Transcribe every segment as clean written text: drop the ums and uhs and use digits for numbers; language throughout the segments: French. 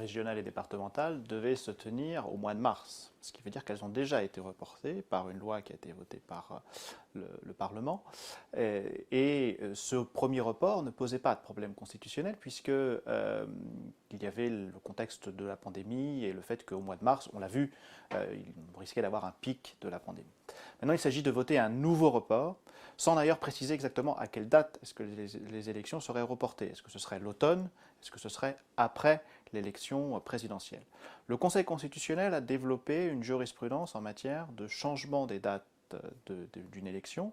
régionales et départementales devaient se tenir au mois de mars, ce qui veut dire qu'elles ont déjà été reportées par une loi qui a été votée par le Parlement. Et ce premier report ne posait pas de problème constitutionnel puisque il y avait le contexte de la pandémie et le fait qu'au mois de mars, on l'a vu, il risquait d'avoir un pic de la pandémie. Maintenant, il s'agit de voter un nouveau report, sans d'ailleurs préciser exactement à quelle date est-ce que les élections seraient reportées. Est-ce que ce serait l'automne? Est-ce que ce serait après l'élection présidentielle? Le Conseil constitutionnel a développé une jurisprudence en matière de changement des dates d'une élection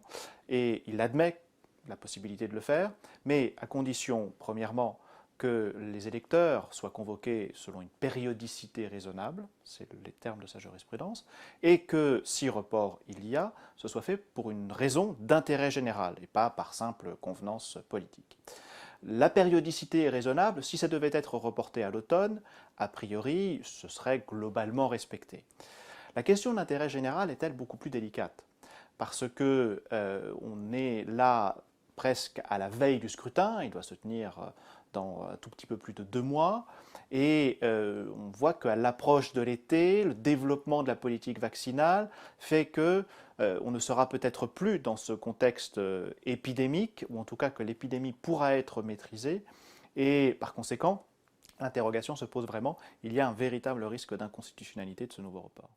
et il admet la possibilité de le faire, mais à condition, premièrement, que les électeurs soient convoqués selon une périodicité raisonnable, c'est les termes de sa jurisprudence, et que, si report il y a, ce soit fait pour une raison d'intérêt général et pas par simple convenance politique. La périodicité est raisonnable, si ça devait être reporté à l'automne, a priori, ce serait globalement respecté. La question d'intérêt général est-elle beaucoup plus délicate? Parce que on est là presque à la veille du scrutin, il doit se tenir dans un tout petit peu plus de 2 mois, et on voit qu'à l'approche de l'été, le développement de la politique vaccinale fait que on ne sera peut-être plus dans ce contexte épidémique, ou en tout cas que l'épidémie pourra être maîtrisée, et par conséquent, l'interrogation se pose vraiment, il y a un véritable risque d'inconstitutionnalité de ce nouveau report.